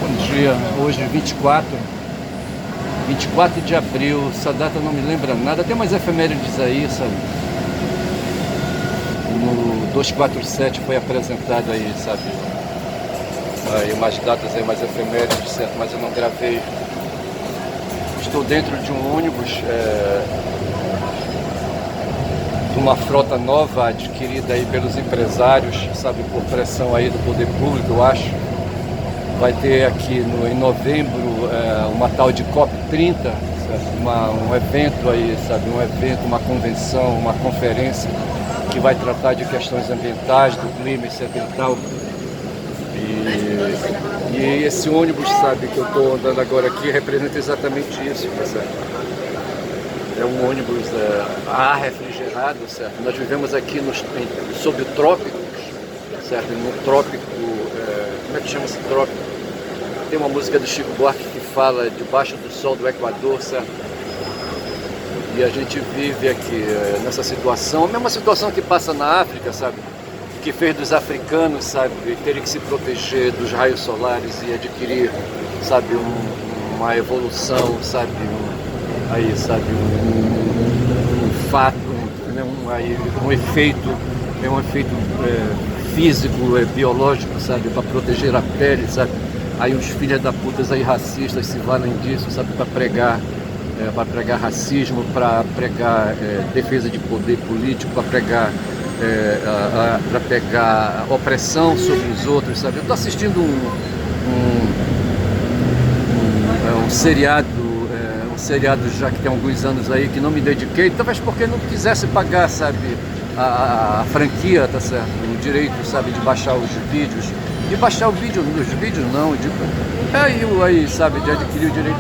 Bom dia, hoje 24 de abril, essa data não me lembra nada, tem umas efemérides aí, sabe? No 247 foi apresentado aí, sabe? Aí umas datas aí, umas efemérides, certo? Mas eu não gravei. Estou dentro de um ônibus, de uma frota nova adquirida aí pelos empresários, sabe? Por pressão aí do poder público, eu acho. Vai ter aqui em novembro uma tal de COP30, um evento aí, sabe? Um evento, uma convenção, uma conferência que vai tratar de questões ambientais, do clima, etc e tal. E esse ônibus, sabe, que eu estou andando agora aqui representa exatamente isso, tá certo? É um ônibus a ar refrigerado, certo? Nós vivemos aqui sob o trópico, certo? No trópico, como é que chama esse trópico? Tem uma música do Chico Buarque que fala debaixo do sol do Equador, certo? E a gente vive aqui nessa situação, a mesma situação que passa na África, sabe? Que fez dos africanos, sabe, terem que se proteger dos raios solares e adquirir, sabe, uma evolução, sabe, um fato, né? um efeito físico, biológico, sabe, para proteger a pele, sabe. Aí os filhos da putas aí racistas se valem disso, sabe, para pregar racismo, para pregar defesa de poder político, para pregar opressão sobre os outros, sabe? Eu estou assistindo um seriado já que tem alguns anos aí que não me dediquei, talvez porque não quisesse pagar, sabe, a franquia, tá certo? O direito, sabe, de baixar os vídeos. De baixar os vídeos não, aí, sabe, de adquirir o direito.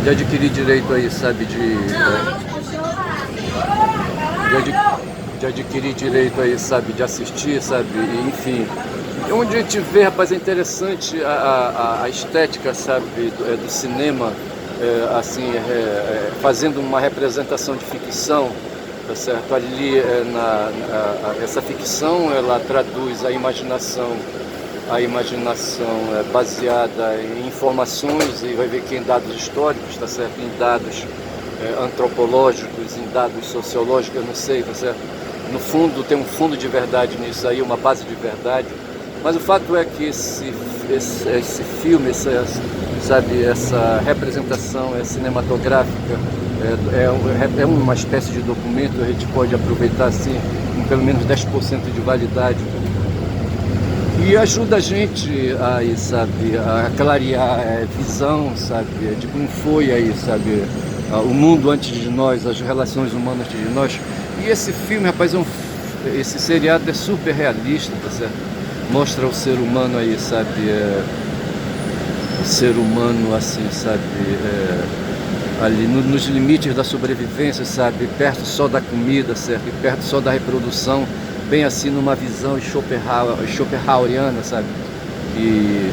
De adquirir direito aí, sabe, de adquirir direito aí, sabe, de assistir, sabe, e, enfim. Onde a gente vê, rapaz, é interessante a estética, sabe, do cinema, assim, fazendo uma representação de ficção, tá certo? Ali, essa ficção, ela traduz a imaginação baseada em informações, e vai ver que em dados históricos, tá certo? Em dados antropológicos, em dados sociológicos, eu não sei, tá certo? No fundo, tem um fundo de verdade nisso aí, uma base de verdade, mas o fato é que esse filme, essa representação cinematográfica é uma espécie de documento, a gente pode aproveitar assim, com pelo menos 10% de validade, e ajuda a gente aí, sabe, a clarear a visão, sabe, de como foi aí, sabe, o mundo antes de nós, as relações humanas antes de nós. E esse filme, rapaz, esse seriado é super realista, tá certo? Mostra o ser humano aí, sabe, o ser humano assim, sabe, ali nos limites da sobrevivência, sabe, perto só da comida, certo, e perto só da reprodução, bem assim numa visão schopenhaueriana, sabe, e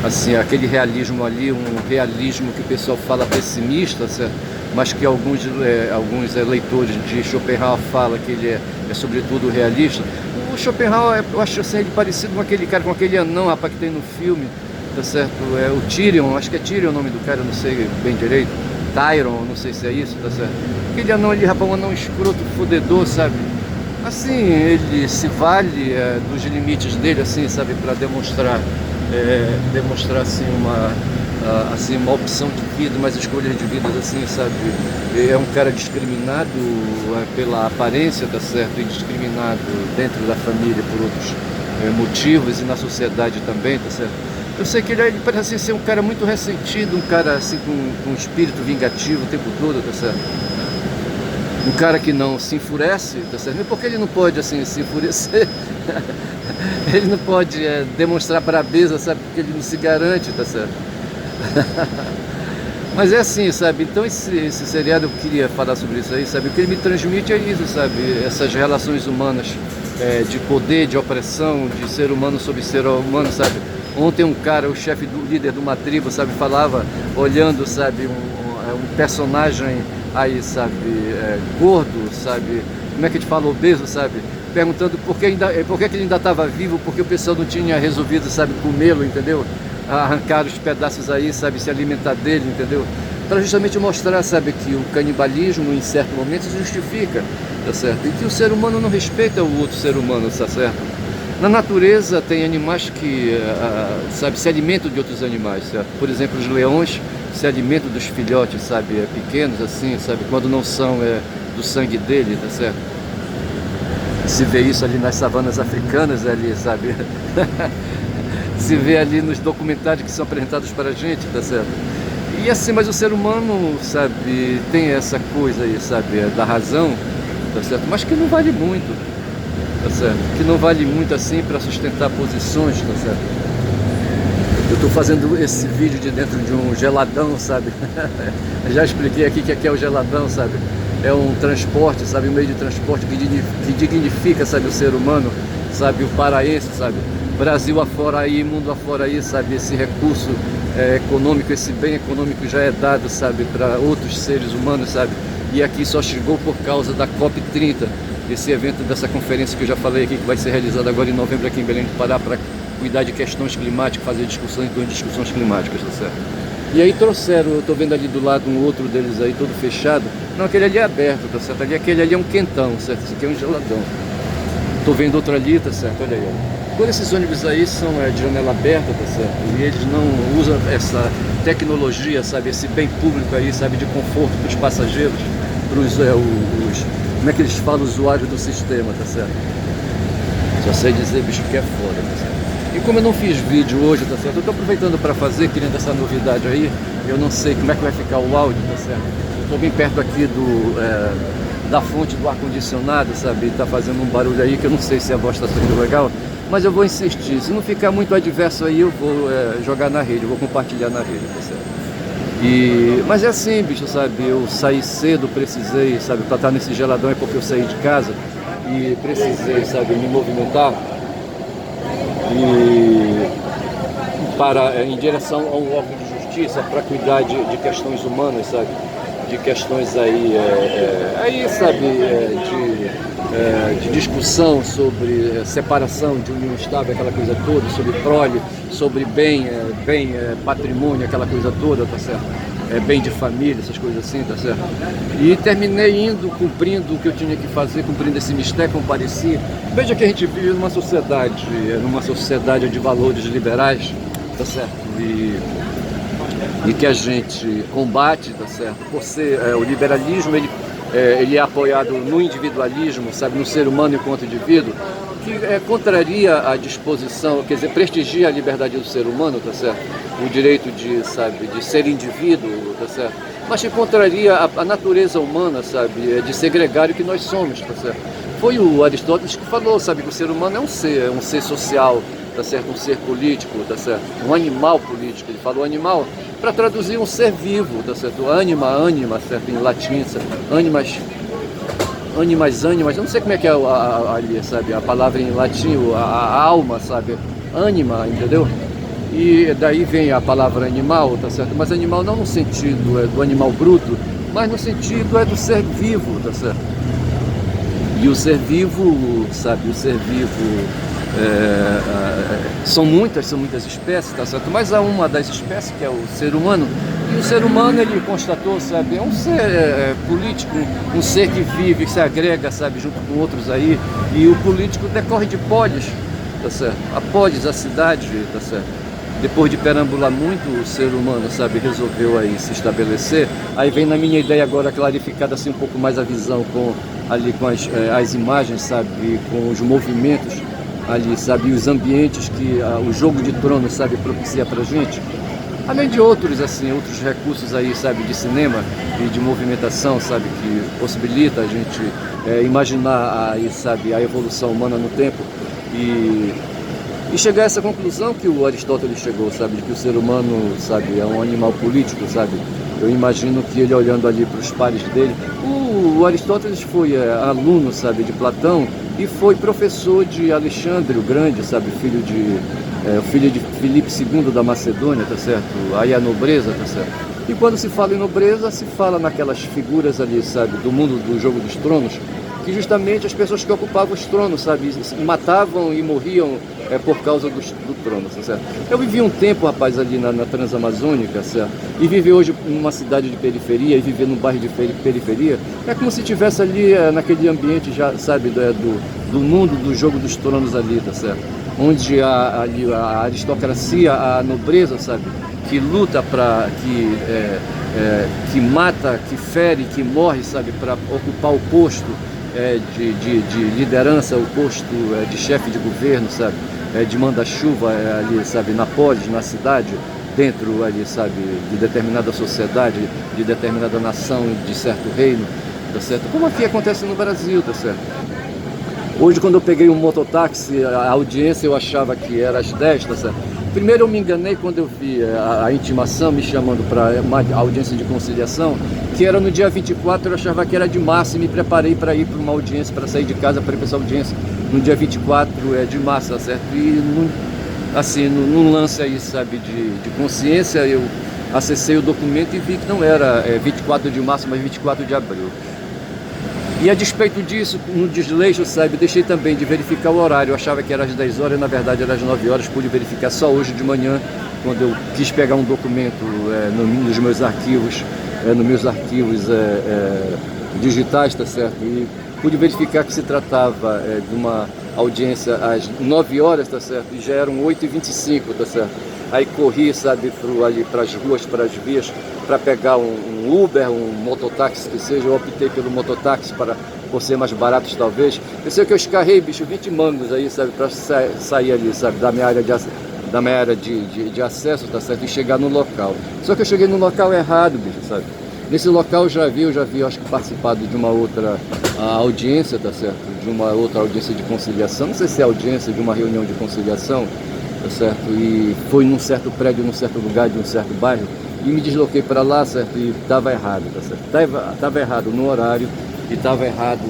assim, aquele realismo ali, um realismo que o pessoal fala pessimista, certo? Mas que alguns leitores de Schopenhauer falam que ele é sobretudo realista. O Schopenhauer, eu acho assim, ele parecido com aquele cara, com aquele anão, rapaz, que tem no filme, tá certo? O Tyrion, acho que é Tyrion o nome do cara, eu não sei bem direito. Tyron, não sei se é isso, tá certo? Aquele anão ali, rapaz, um anão escroto, fodedor, sabe? Assim, ele se vale dos limites dele, assim, sabe, para demonstrar assim uma opção de vida, umas escolhas de vida, assim, sabe. É um cara discriminado pela aparência, tá certo, e discriminado dentro da família por outros motivos, e na sociedade também, tá certo. Eu sei que ele parece assim, ser um cara muito ressentido, um cara assim com um espírito vingativo o tempo todo, tá certo. Um cara que não se enfurece, tá certo? Porque ele não pode assim se enfurecer. Ele não pode demonstrar brabeza, sabe? Porque ele não se garante, tá certo? Mas é assim, sabe? Então esse seriado, eu queria falar sobre isso aí, sabe? O que ele me transmite é isso, sabe? Essas relações humanas de poder, de opressão, de ser humano sobre ser humano, sabe? Ontem um cara, o líder de uma tribo, sabe? Falava, olhando, sabe? Um personagem aí, sabe? Gordo, sabe? Como é que a gente fala? Obeso, sabe? perguntando por que ele ainda estava vivo, porque o pessoal não tinha resolvido, sabe, comê-lo, entendeu? Arrancar os pedaços aí, sabe, se alimentar dele, entendeu? Para justamente mostrar, sabe, que o canibalismo em certo momento se justifica, tá certo? E que o ser humano não respeita o outro ser humano, tá certo? Na natureza tem animais que, sabe, se alimentam de outros animais, certo? Por exemplo, os leões se alimentam dos filhotes, sabe, pequenos assim, sabe, quando não são do sangue dele, tá certo? Se vê isso ali nas savanas africanas, ali, sabe? Se vê ali nos documentários que são apresentados para a gente, tá certo? E assim, mas o ser humano, sabe, tem essa coisa aí, sabe, da razão, tá certo? Mas que não vale muito, tá certo? Que não vale muito assim para sustentar posições, tá certo? Eu estou fazendo esse vídeo de dentro de um geladão, sabe? Já expliquei aqui que é o geladão, sabe? É um transporte, sabe? Um meio de transporte que dignifica, sabe, o ser humano, sabe? O paraense, sabe? Brasil afora aí, mundo afora aí, sabe? Esse recurso econômico, esse bem econômico já é dado, sabe? Para outros seres humanos, sabe? E aqui só chegou por causa da COP30, esse evento dessa conferência que eu já falei aqui, que vai ser realizada agora em novembro aqui em Belém do Pará, para cuidar de questões climáticas, fazer discussões em torno de discussões climáticas, tá certo? E aí trouxeram, eu estou vendo ali do lado um outro deles aí, todo fechado. Não, aquele ali é aberto, tá certo? Aquele ali é um quentão, certo? Esse aqui é um geladão. Estou vendo outro ali, tá certo? Olha aí, ó. Todos esses ônibus aí são de janela aberta, tá certo? E eles não usam essa tecnologia, sabe? Esse bem público aí, sabe? De conforto para os passageiros, para os como é que eles falam, usuários do sistema, tá certo? Só sei dizer, bicho, que é foda, tá certo? E como eu não fiz vídeo hoje, tá certo? Eu estou aproveitando para fazer, querendo essa novidade aí. Eu não sei como é que vai ficar o áudio, tá certo? Eu estou bem perto aqui da fonte do ar-condicionado, sabe? Tá fazendo um barulho aí que eu não sei se a voz está saindo legal, mas eu vou insistir. Se não ficar muito adverso aí, eu vou jogar na rede, eu vou compartilhar na rede, tá certo? Mas é assim, bicho, sabe? Eu saí cedo, precisei, sabe? Para estar nesse geladão é porque eu saí de casa e precisei, sabe? Me movimentar em direção a um órgão de justiça para cuidar de questões humanas, sabe? De questões aí sabe, de discussão sobre separação de união estável, aquela coisa toda, sobre prole, sobre bem, patrimônio, aquela coisa toda, tá certo? Bem de família, essas coisas assim, tá certo? E terminei indo, cumprindo o que eu tinha que fazer, cumprindo esse mistério, compareci. Veja que a gente vive numa sociedade de valores liberais, tá certo? E que a gente combate, tá certo? Por ser o liberalismo, ele é apoiado no individualismo, sabe, no ser humano enquanto indivíduo, que contraria a disposição, quer dizer, prestigia a liberdade do ser humano, tá certo? O direito de ser indivíduo, tá certo? Mas que contraria a natureza humana, sabe, de ser gregário que nós somos, tá certo? Foi o Aristóteles que falou, sabe, que o ser humano é um ser social, tá certo? Um ser político, tá certo? Um animal político. Ele falou animal para traduzir um ser vivo, tá certo? Anima, certo? Em latim, certo? Animas, eu não sei como é que é ali, sabe? A palavra em latim, a alma, sabe? Anima, entendeu? E daí vem a palavra animal, tá certo? Mas animal não no sentido do animal bruto, mas no sentido do ser vivo, tá certo? E o ser vivo, sabe? O ser vivo são muitas espécies, tá certo? Mas há uma das espécies que é o ser humano. E o ser humano, ele constatou, sabe, é um ser político, um ser que vive, que se agrega, sabe, junto com outros aí. E o político decorre de polis, tá certo? A polis, a cidade, tá certo? Depois de perambular muito, o ser humano, sabe, resolveu aí se estabelecer. Aí vem na minha ideia agora clarificada assim um pouco mais a visão com as imagens, sabe, com os movimentos ali, sabe, os ambientes que o Jogo de Tronos, sabe, propicia pra gente. Além de outros outros recursos aí, sabe, de cinema e de movimentação, sabe, que possibilita a gente imaginar aí, sabe, a evolução humana no tempo e chegar a essa conclusão que o Aristóteles chegou, sabe, de que o ser humano, sabe, é um animal político, sabe. Eu imagino que ele olhando ali para os pares dele, o Aristóteles foi aluno, sabe, de Platão e foi professor de Alexandre o Grande, sabe, filho de Filipe II da Macedônia, tá certo? Aí a nobreza, tá certo? E quando se fala em nobreza, se fala naquelas figuras ali, sabe, do mundo do Jogo dos Tronos, que justamente as pessoas que ocupavam os tronos, sabe, matavam e morriam por causa do trono, certo? Eu vivi um tempo, rapaz, ali na Transamazônica, certo? E viver hoje numa cidade de periferia, e viver num bairro de periferia, é como se estivesse ali naquele ambiente, já, sabe, do mundo do jogo dos tronos ali, tá certo? Onde ali a aristocracia, a nobreza, sabe, que luta que mata, que fere, que morre, sabe, para ocupar o posto de liderança, o posto de chefe de governo, sabe, de manda-chuva ali, sabe, na polis, na cidade, dentro ali, sabe, de determinada sociedade, de determinada nação, de certo reino, tá certo? Como aqui acontece no Brasil, tá certo? Hoje, quando eu peguei um mototáxi, a audiência eu achava que era às 10, tá certo? Primeiro eu me enganei quando eu vi a intimação me chamando para uma audiência de conciliação, que era no dia 24, eu achava que era de março e me preparei para ir para uma audiência, para sair de casa para ir para essa audiência no dia 24 de março, tá certo? E assim, num lance aí, sabe, de consciência, eu acessei o documento e vi que não era 24 de março, mas 24 de abril. E a despeito disso, no desleixo, sabe, deixei também de verificar o horário. Eu achava que era às 10 horas e na verdade era às 9 horas. Pude verificar só hoje de manhã, quando eu quis pegar um documento nos meus arquivos, digitais, tá certo? E pude verificar que se tratava de uma audiência às 9 horas, tá certo? E já eram 8h25, tá certo? Aí corri, sabe, ali para as ruas, para as vias, para pegar um Uber, um mototáxi que seja. Eu optei pelo mototáxi por ser mais baratos talvez. Eu sei que eu escarrei, bicho, 20 mangos aí, sabe, para sair ali, sabe, da minha área de acesso, tá certo, e chegar no local. Só que eu cheguei no local errado, bicho, sabe. Nesse local eu já vi, acho que participado de uma outra audiência, tá certo, de uma outra audiência de conciliação, não sei se é audiência de uma reunião de conciliação, tá certo, e foi num certo prédio, num certo lugar, de um certo bairro, e me desloquei para lá, certo, e estava errado, tá certo, estava errado no horário e estava errado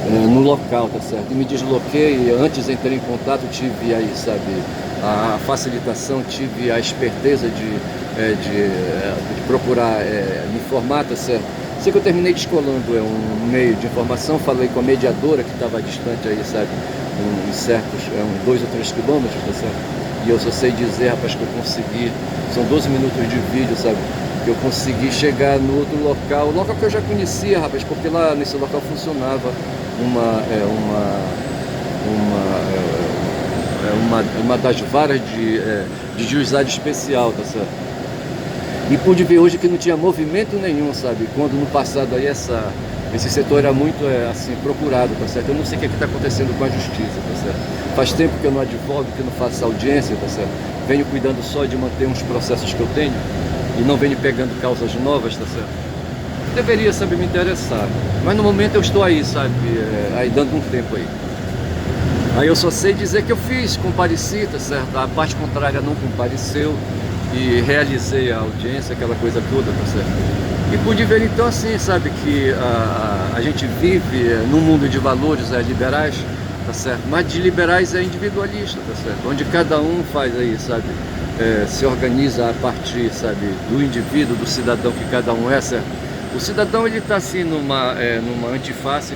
no local, tá certo, e me desloquei. Antes entrei em contato, tive aí, sabe, a facilitação, tive a esperteza de procurar me informar, tá certo. Sei que eu terminei descolando um meio de informação, falei com a mediadora que estava distante aí, sabe, uns certos, uns 2 ou 3 quilômetros, tá certo. E eu só sei dizer, rapaz, que eu consegui, são 12 minutos de vídeo, sabe, que eu consegui chegar no outro local, local que eu já conhecia, rapaz, porque lá nesse local funcionava uma das varas de juizado especial, tá certo? E pude ver hoje que não tinha movimento nenhum, sabe? Quando no passado aí esse setor era muito assim, procurado, tá certo? Eu não sei o que está acontecendo com a justiça, tá certo? Faz tempo que eu não advogo, que eu não faço audiência, tá certo? Venho cuidando só de manter uns processos que eu tenho e não venho pegando causas novas, tá certo? Deveria, sabe, me interessar, mas no momento eu estou aí, sabe, aí dando um tempo aí. Aí eu só sei dizer que eu compareci, tá certo? A parte contrária não compareceu e realizei a audiência, aquela coisa toda, tá certo? E pude ver então assim, sabe, que a gente vive num mundo de valores liberais, tá certo? Mas de liberais individualista, tá certo? Onde cada um faz aí, sabe, se organiza a partir, sabe, do indivíduo, do cidadão que cada um é, certo? O cidadão ele está assim numa antiface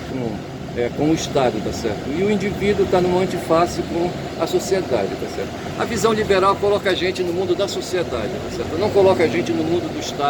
com o Estado, tá certo? E o indivíduo está numa antiface com a sociedade, tá certo? A visão liberal coloca a gente no mundo da sociedade, tá certo? Não coloca a gente no mundo do Estado.